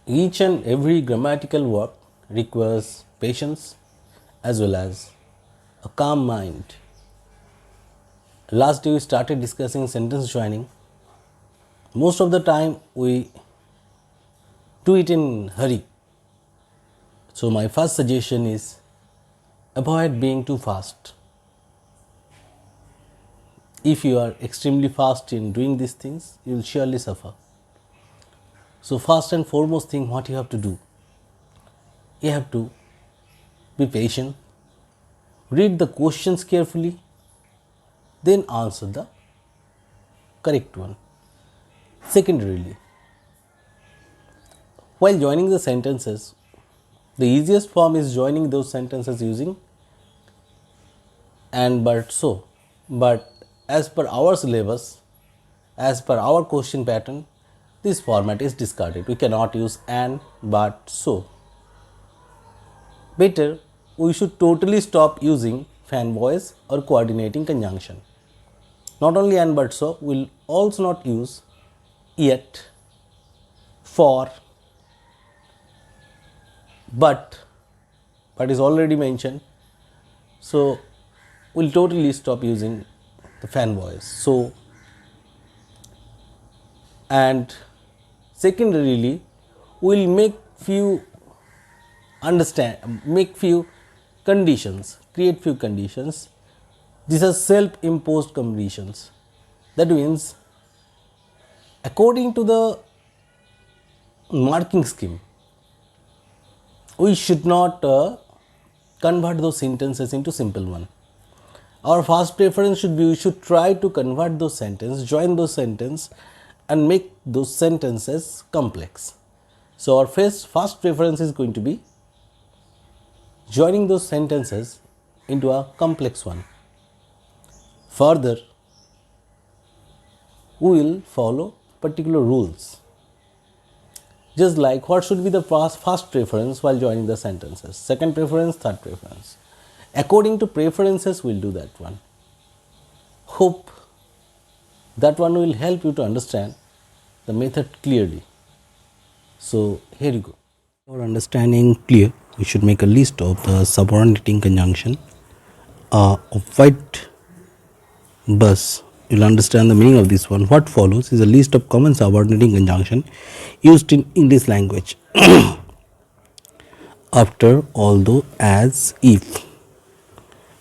Each and every grammatical work requires patience as well as a calm mind. Last day we started discussing sentence joining. Most of the time we do it in hurry. So my first suggestion is avoid being too fast. If you are extremely fast in doing these things, you will surely suffer. So first and foremost thing what you have to do, you have to be patient, read the questions carefully, then answer the correct one. Secondarily, while joining the sentences, the easiest form is joining those sentences using and but so. But as per our syllabus, as per our question pattern, this format is discarded. We cannot use and but so. Better, we should totally stop using fan voice or coordinating conjunction. Not only and but so, we'll also not use yet, for, but is already mentioned. So we'll totally stop using the fan voice. So, and secondarily, we'll make few conditions, create few conditions. These are self-imposed conditions. That means, according to the marking scheme, we should not convert those sentences into simple one. Our first preference should be we should try to convert those sentences, join those sentences and make those sentences complex. So our first preference is going to be joining those sentences into a complex one. Further, we will follow particular rules. Just like what should be the first preference while joining the sentences, second preference, third preference. According to preferences, we'll do that one. Hope that one will help you to understand the method clearly. So here you go. For understanding clear, we should make a list of the subordinating conjunction of white bus. You'll understand the meaning of this one. What follows is a list of common subordinating conjunction used in English language. After, although, as, if,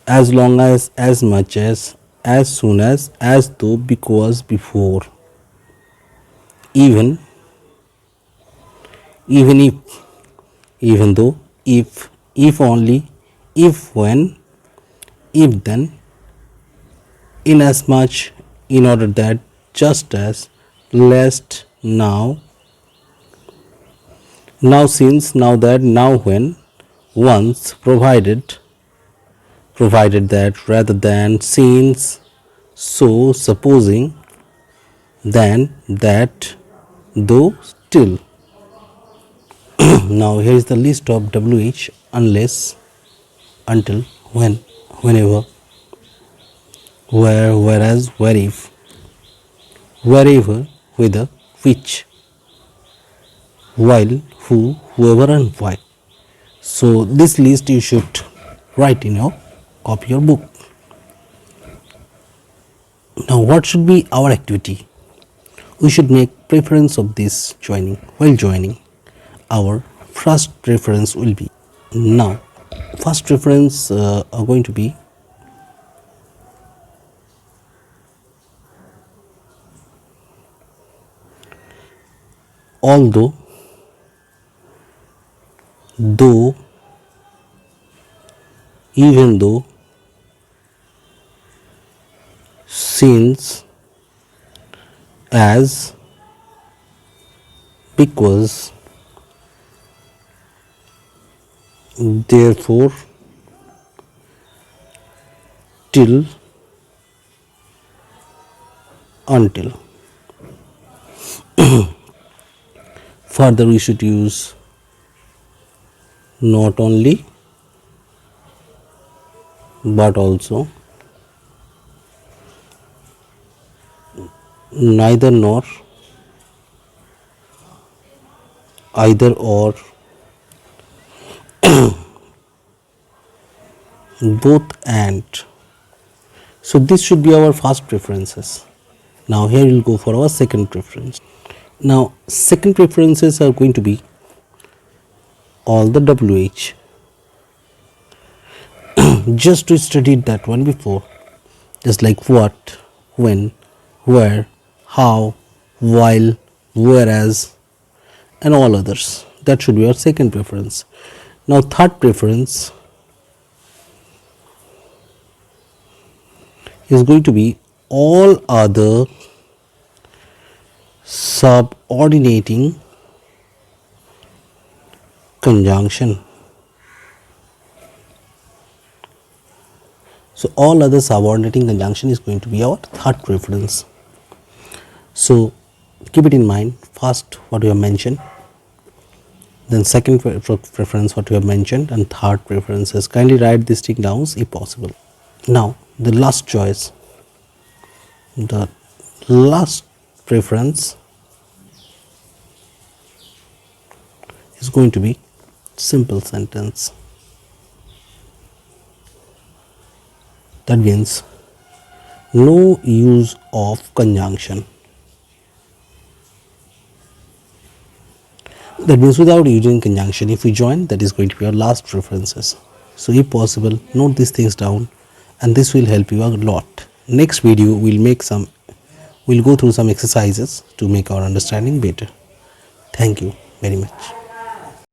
as long as much as soon as though, because, before, even, even if, even though, if only, if when, if then, inasmuch, in order that, just as, lest, now, now since, now that, now when, once, provided that, rather than, since, so, supposing, than, that, though, still. Now here is the list of WH: unless, until, when, whenever, where, whereas, where if, wherever, whether, which, while, who, whoever and why. So this list you should write in your copy or book. Now what should be our activity? We should make preference of this joining. While joining, our first preference will be, now first preference are going to be although, though, even though, since, as, because, therefore, till, until. Further, we should use not only but also, neither nor, either or, both and. So this should be our first preferences. Now here we'll go for our second preference. Now second preferences are going to be all the WH. Just to study that one before, just like what, when, where, how, while, whereas, and all others. That should be our second preference. Now third preference is going to be all other subordinating conjunction. So all other subordinating conjunction is going to be our third preference. So keep it in mind, first what we have mentioned, then second preference what we have mentioned, and third preferences. Kindly write this thing down if possible. Now the last choice, the last preference is going to be simple sentence. That means no use of conjunction. That means without using conjunction, if we join, that is going to be our last preferences. So if possible, note these things down, and this will help you a lot. Next video we'll go through some exercises to make our understanding better. Thank you very much.